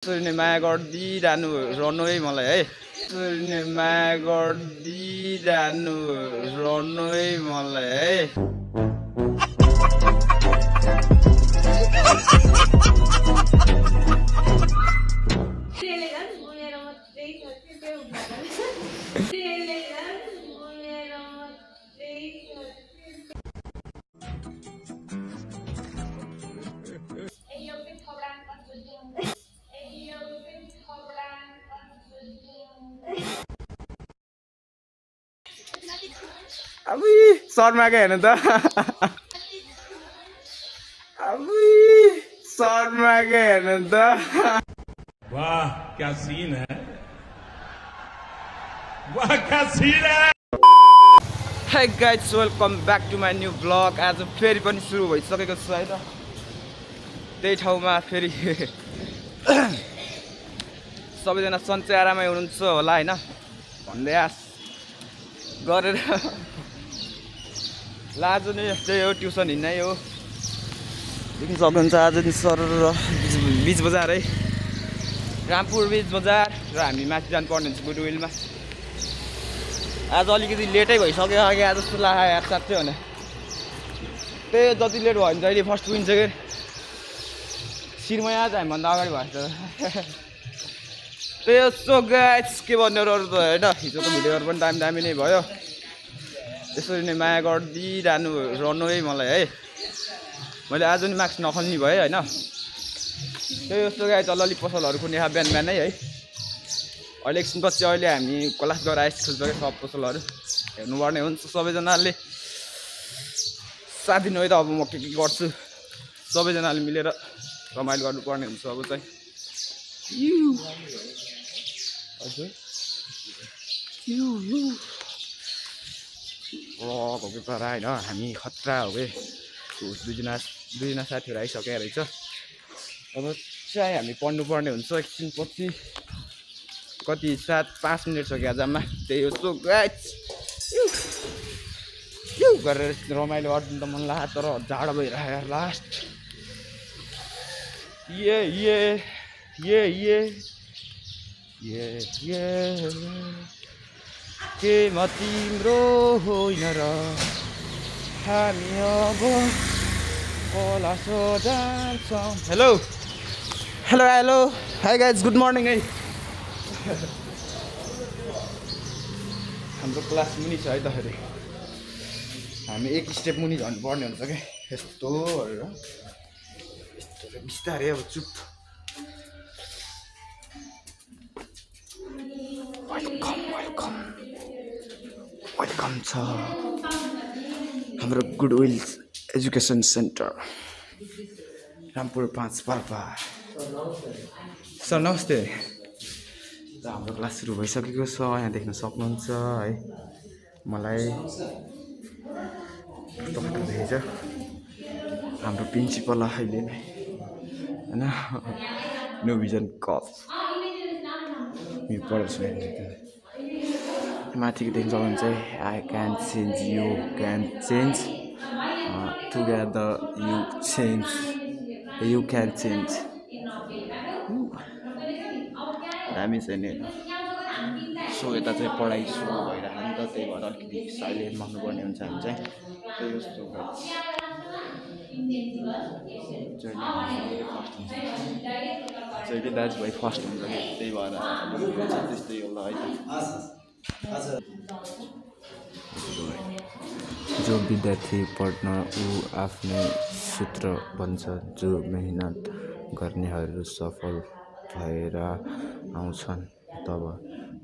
त्यसरी माया रहनु है मलाई है त्यसरी माया रहनु है मलाई है अबुई शर्मा के हेर्नु त अबुई शर्मा के हेर्नु त वाह क्या सीन है वाह क्या सीन है Hey guys, welcome back to my new vlog. आज फेरि पनि सुरु भइसकेको छ है त त्यही ठाउँमा फेरि सबैजना सन्चै आरामै हुनुहुन्छ होला हैन भन्दै आस गरेर आज नि त्यही हो ट्युसन हिँड्नै हो देख्न सक्नुहुन्छ आज नि सर र बीच बजार है रामपुर बीच बजार र हामी माथि जानुपर्ने हुन्छ गुडविलमा आज अलिकति लेटै भइसक्यो अघि आज जस्तो लाग्यो यार साथै भने त्यही जति लेट भयो भने जहिले फर्स्ट विन्छ के शिरमै आज हामीभन्दा अगाडि भएछ त्यही हो सो गाइस के भन्नु अरू त होइन हिजोको भिडियोहरू पनि दामी नै भयो त्यसरी नै माया रहनु है मलाई है मैले आज नि मार्क्स नखल्ने भएँ होइन त्यही जस्तो गाइस अलिअलि पसलहरू खुल्ने बिहानै है अहिले एकछिनपछि अहिले हामी क्लास गएर आइसक्यो सब पसलहरू हेर्नुपर्ने हुन्छ सबैजनाले साथ दिनु है त अब म के गर्छु सबैजनाले मिलेर रमाइलो गर्नुपर्ने हुन्छ अब चाहिँ हो कि तर होइन हामी खतरा हो कि दुईजना साथीहरू आइसकेको रहेछ अब चाहिँ हामी पढ्नुपर्ने हुन्छ एकछिनपछि कति 7-5 मिनट छ क्या जम्मा त्यही हो सो गाइस गरेर रमाइलो गर्नु त मन लाग्यो तर जाडो भइरहेको लास्ट के म तिम्रो होइन र हामी अब कलासो जान्छौँ hello hi guys good morning है हाम्रो क्लास मुनि छ है त फेरि हामी एक स्टेप मुनि झर्नुपर्ने हुन्छ क्या यस्तो बिस्तारै अब चुप वेलकम छ हाम्रो goodwill education centre Rampur 5 Palpa sir नमस्ते हाम्रो क्लास सुरु भइसकेको छ यहाँ देख्न सक्नुहुन्छ है मलाई देखेछ हाम्रो प्रिन्सिपल अहिले नै होइन नो भिजन कप माथिको देख्न सक्नुहुन्छ I can change you can change together you can change दामी छ नि सो यता चाहिँ पढाइ सुरु भइरहेको नि त त्यही भएर अलिकति साइलेन्ट माग्नुपर्ने हुन्छ हामी चाहिँ त्यही जस्तो जहिले दाजुभाइ फर्स्ट हुन्छ कि त्यही भएर त्यस्तै होला है जो विद्यार्थी पढ्न ऊ आफ्नै सूत्र बन्छ जो मेहनत गर्नेहरू सफल भएर आउँछन् तब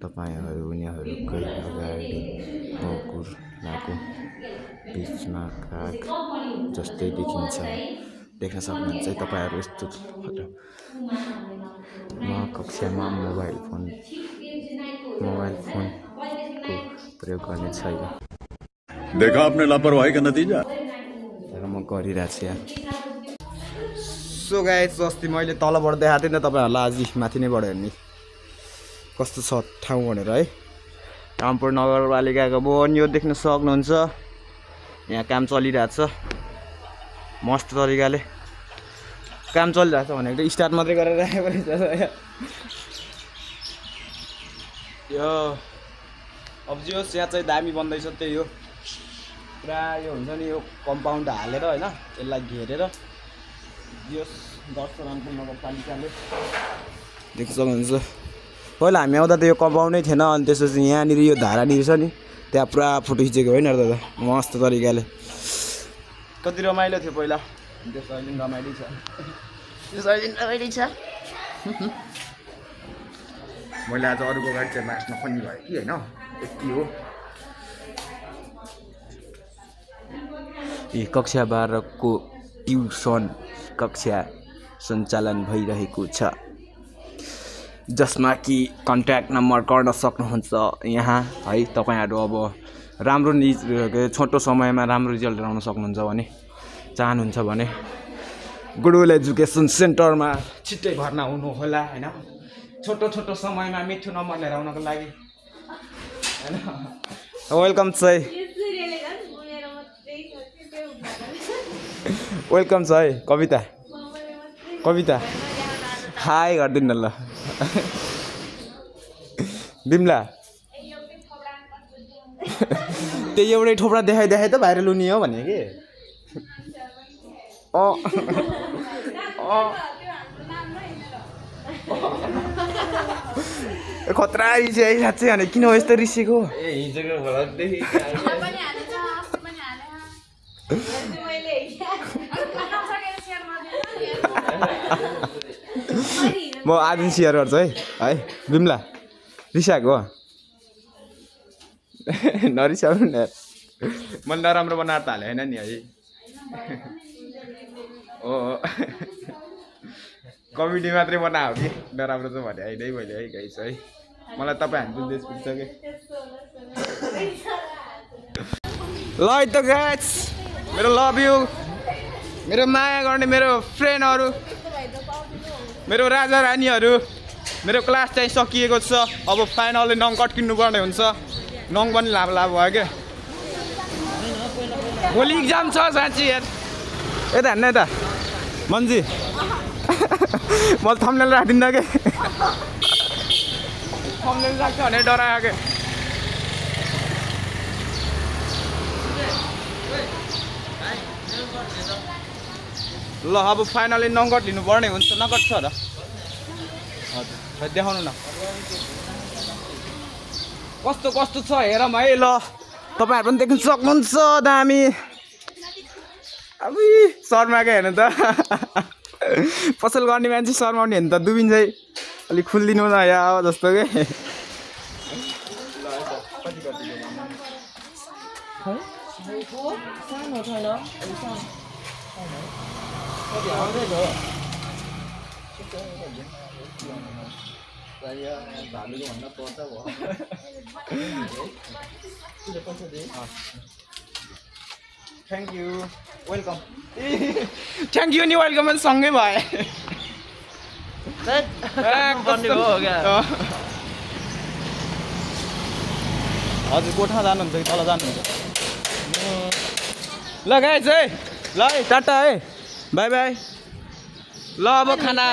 तपाईहरू उनीहरूकै अगाडि कुकुरको बिचमा काग जस्तै देखिन्छ देख्न सक्नुहुन्छ तपाईहरू यस्तो म कक्षामा मोबाइल फोनको प्रयोग गर्ने छैन देखा आपने लापरवाही का नतीजा तर म गरिरहेको छु यार सो गाइस अस्ति मैले तलबाट देखाएको थिएँ नि त तपाईँहरूलाई आज माथि नैबाट हेर्ने कस्तो छ ठाउँ भनेर है रामपुर नगरपालिकाको बोन यो देख्न सक्नुहुन्छ यहाँ काम चलिरहेको छ मस्त तरिकाले काम चलिरहेछ भनेको त स्टार्ट मात्रै गरेर राखेको रहेछ यो अब जे होस् यहाँ चाहिँ दामी बन्दैछ त्यही हो पुरा यो हुन्छ नि यो कम्पाउन्ड हालेर होइन यसलाई घेरेर जे होस् गर्छ रामपुर नगरपालिकाले देख्न सक्नुहुन्छ पहिला हामी आउँदा त यो कम्पाउन्डै थिएन अनि त्यसपछि यहाँनिर यो धारानिर छ नि त्यहाँ पुरा फोटो खिचेको होइन र दादा मस्त तरिकाले कति रमाइलो थियो पहिला त्यस अहिले रमाइलो छ मैले आज अरूको गाडी चाहिँ बाँच्न पनि भयो कि होइन यति हो कक्षा 12 को ट्युसन कक्षा सञ्चालन भइरहेको छ जसमा कि कन्ट्याक्ट नम्बर गर्न सक्नुहुन्छ यहाँ है तपाईहरु अब राम्रो छोटो समयमा राम्रो रिजल्ट ल्याउन सक्नुहुन्छ भने चाहनुहुन्छ भने गुडविल एजुकेसन सेन्टरमा छिट्टै भर्ना हुनु होला हैन छोटो छोटो समयमा मिठो नम्बर लिएर आउनको लागि हैन वेलकम चाहिँ वेलकम छ है कविता कविता हाई गर्दिन ल बिमला त्यो एउटै ठोप्रा देखाइ देखाइ त भाइरल हुने हो भने के खतरा रिस है साँच्चै भने किन हो यस्तो रिसेको म आज सेयर गर्छु है बिमला रिसाएको हो नरिसाउनु न मैले नराम्रो बनाएर त हालेँ होइन नि है ओ कमेडी मात्रै बनायो कि नराम्रो चाहिँ भने होइन है मैले है गाइस है मलाई तपाईँ हामी देश पुग्छ कि ल है त गाइस मेरो लभ यु मेरो माया गर्ने मेरो फ्रेन्डहरू मेरो राजा रानीहरू मेरो क्लास चाहिँ सकिएको छ अब फाइनली नङ कट किन्नुपर्ने हुन्छ नङ पनि लाभ भयो क्या भोलि इक्जाम छ साँच्ची यार यता हेर्नु यता मन्जी मैले थम्बनेल राखिदिन्न के थम्बनेल राख्छ भने डरायो के ल अब फाइनली नगद लिनुपर्ने हुन्छ नगद छ र हजुर देखाउनु न कस्तो कस्तो छ हेरौँ है ल तपाईँहरू पनि देख्न सक्नुहुन्छ दामी अब शर्माको हेर्नु त पसल गर्ने मान्छे शर्माउने हेर्नु त दुबिन्छ है अलिक खुलिदिनु न या जस्तो के thank you welcome thank you नि वेलकम पनि सँगै भए हजुर कोठा जानुहुन्छ कि तल जानुहुन्छ ल गाइस है ल है टाटा है बाई बाई ल अब खाना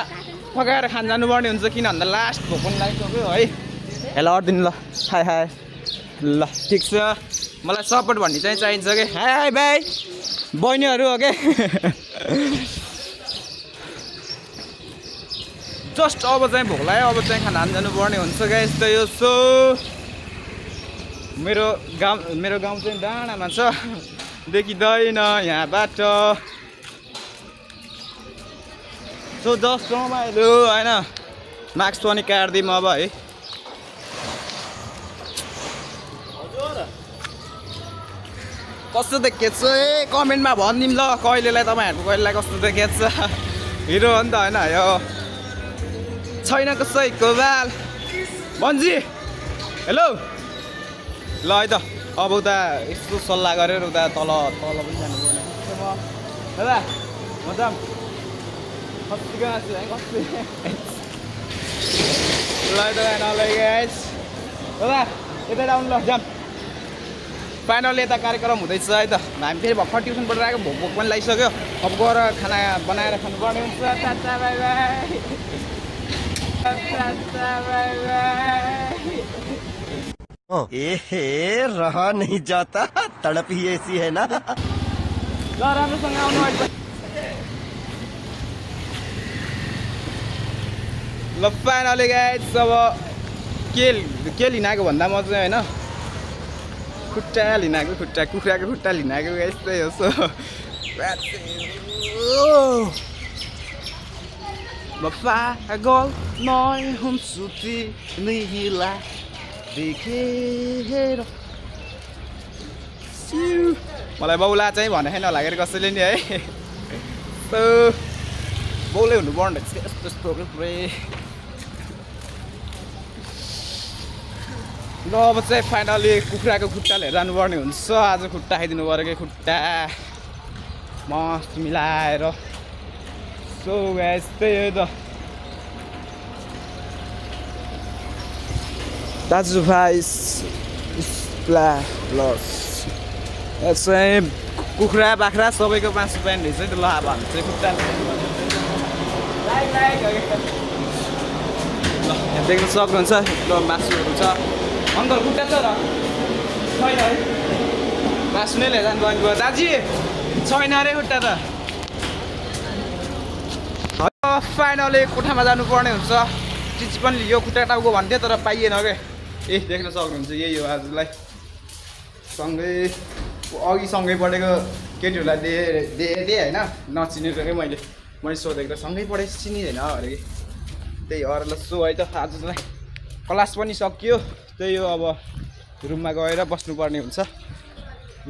पकाएर खान जानुपर्ने हुन्छ किन भन्दा लास्ट भोक पनि लागिसक्यो है हेलो अर्दिन ल हाई हाई ल ठिक छ मलाई सपोर्ट भन्ने चाहिँ चाहिन्छ कि हाई हाई बाई बहिनीहरू हो के जस्ट अब चाहिँ भोक लाग्यो अब चाहिँ खाना खान जानुपर्ने हुन्छ गाइस त यो सो मेरो गाउँ चाहिँ डाँडामा छ देखिँदैन यहाँबाट सो जस्ट रमाइलो होइन मार्क्स पनि काट्दिउँ अब है कस्तो देखेछ ए कमेन्टमा भनिदिउँ ल कहिलेलाई तपाईँहरूको कहिलेलाई कस्तो देखेछ हिरो हो नि त होइन यो छैन कसैको बाल भन्जी हेलो ल है त अब उता यस्तो सल्लाह गरेर उता तल पनि जानुपर्ने दादा म जाऊँ कतिको आछु है कति ल है त नलै गाइस दादा यता आउनु ल जाऊँ फाइनली यता कार्यक्रम हुँदैछ है त हामी फेरि भर्खर ट्युसनबाट आएको भोक भोक पनि लागिसक्यो अब गएर खाना बनाएर खानुपर्ने हुन्छ tata bye by tata bye by एहे रहा नहीं जाता तड़प ही ऐसी है ना ल राम्रोसँग आउनु अहिले ल फाइनली गाइस अब के लिन आएको भन्दा म चाहिँ होइन खुट्टा लिन आएको खुट्टा कुखुराको खुट्टा लिन आएको गाइस त्यही हो सो म पागल नै हुन्छु तिमीलाई देखेर मलाई बाउला चाहिँ भने नलागेर कसैले नि है बाउले हुनुपर्ने रहेछ यस्तो यस्तो पुरै ल अब चाहिँ फाइनली कुखुराको खुट्टा लिएर जानुपर्ने हुन्छ आज खुट्टा खाइदिनु पऱ्यो कि खुट्टा मस्त मिलाएर सो गाइस त्यही हो त दाजुभाइ चाहिँ कुखुरा बाख्रा सबैको 5 रुपियाँ रहेछ नि त ल अब हामी चाहिँ खुट्टा ल देख्न सक्नुहुन्छ ल मासुहरू छ अङ्कल खुट्टा छ र छैन है मासु नै लिएर जानु भयो दाजु छैन अरे खुट्टा त फाइनली कोठामा जानुपर्ने हुन्छ चिज पनि लियो खुट्टा टाउको भन्थ्यो तर पाइएन क्या देख्न सक्नुहुन्छ यही हो आजलाई सँगै अघि सँगै पढेको केटीहरूलाई दिएँ होइन नचिनेको क्या मैले सोधेको सँगै पढेपछि चिनिँदैन अरे कि त्यही हो ल सो है त आजलाई क्लास पनि सकियो त्यही हो अब रुममा गएर बस्नुपर्ने हुन्छ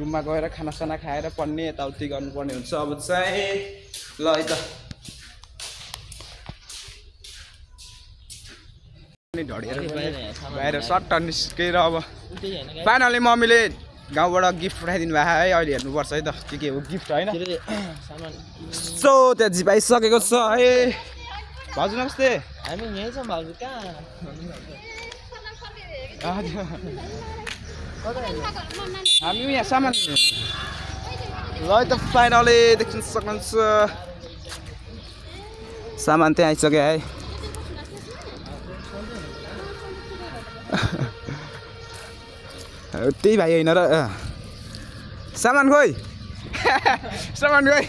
रुममा गएर खानासाना खाएर पढ्ने यताउति गर्नुपर्ने हुन्छ अब चाहिँ ल है त ढडिएर बाहिर सट्ट निस्केर अब फाइनली मम्मीले गाउँबाट गिफ्ट पठाइदिनु भएको है अहिले हेर्नुपर्छ है त के हो गिफ्ट होइन सो त्यहाँ झिपाइसकेको छ है भाउजू नमस्ते हामी यहीँ छौँ भाउजू कहाँ हामी यहाँ सामान ल है त फाइनली देख्न सक्नुहुन्छ सामान त्यहाँ आइसक्यो है त्यही भाइ होइन र सामान खोइ सामान खोइ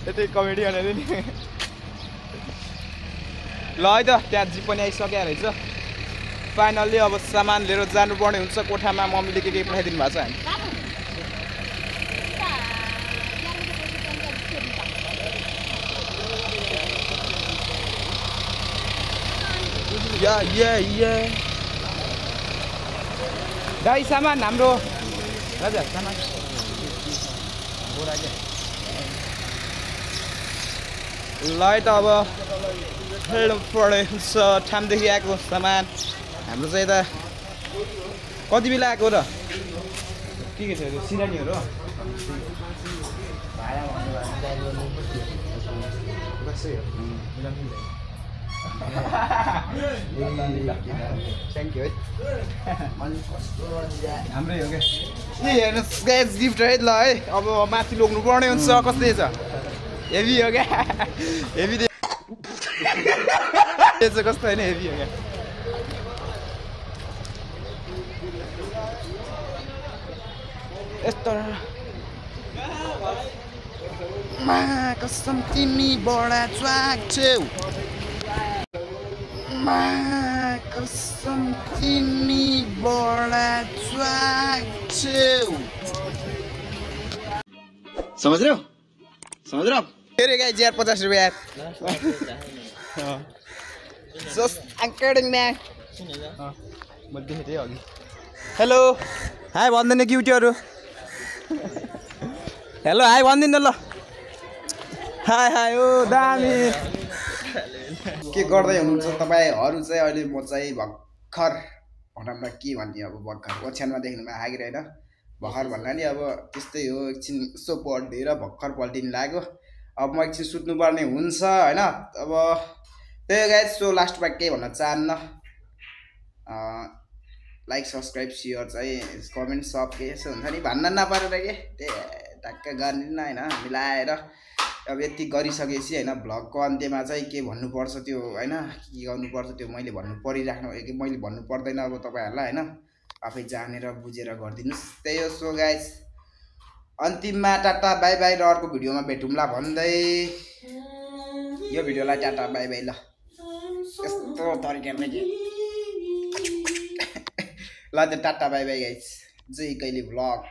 यतै कमेडी भनेर नि ल है त त्यहाँ जिप पनि आइसक्यो रहेछ फाइनल्ली अब सामान लिएर जानुपर्ने हुन्छ कोठामा मम्मीले के पठाइदिनु भएको छ या दाइ सामान हाम्रो हजुर सामान ल है त अब हेर्नु पर्ने हुन्छ ठामदेखि आएको सामान हाम्रो चाहिँ यता कति बेला आएको र के छ त्यो सिरानीहरू थ्याङ्क यू है हाम्रै हो क्या ए हेर्नुहोस् गाइस गिफ्ट है ल है अब माथि लग्नु पर्ने हुन्छ कस्तै छ हेभी हो क्या हेभी चाहिँ कस्तो होइन हेभी हो क्या यस्तो मा कसम तिमी बडा च्वाक छेउ मा कसम तिमी बडा च्वाक छेउ समझ रहे हो फेरि गाई ज्यार 50 रुपियाँ मैले देखेँ थिएँ अघि हेलो हाई भन्दैन क्युटीहरू हेलो हाई भनिदिनु ल हाई हाई ओ दामी के गर्दै हुनुहुन्छ तपाईँहरू चाहिँ अहिले म चाहिँ भर्खर भनौँ न के भन्ने अब भर्खर ओछ्यानमा देख्नुमा आगिर होइन भर्खर भन्दा नि अब त्यस्तै हो एकछिन यसो पढिदिएर भर्खर पल्टिनु लाग्यो अब म एकछिन सुत्नुपर्ने हुन्छ होइन अब त्यही गाइस सो लास्टमा केही भन्न चाहन्न लाइक सब्सक्राइब सेयर चाहिँ कमेन्ट सब के यसो हुन्छ नि भन्न नपरेर के टक्क गर्दिन होइन मिलाएर अब यति गरिसकेपछि होइन भ्लगको अन्त्यमा चाहिँ के भन्नुपर्छ त्यो होइन के गर्नुपर्छ त्यो मैले भन्नु परिराख्नु मैले भन्नु पर्दैन अब तपाईँहरूलाई होइन आफै जानेर बुझेर गरिदिनुहोस् त्यही हो सो गाइस अन्तिममा टाटा बाई बाई र अर्को भिडियोमा भेटौँला भन्दै यो भिडियोलाई टाटा बाई बाई ल यस्तो तरिकाले के ल त tata bye by guys Jay Kelly vlog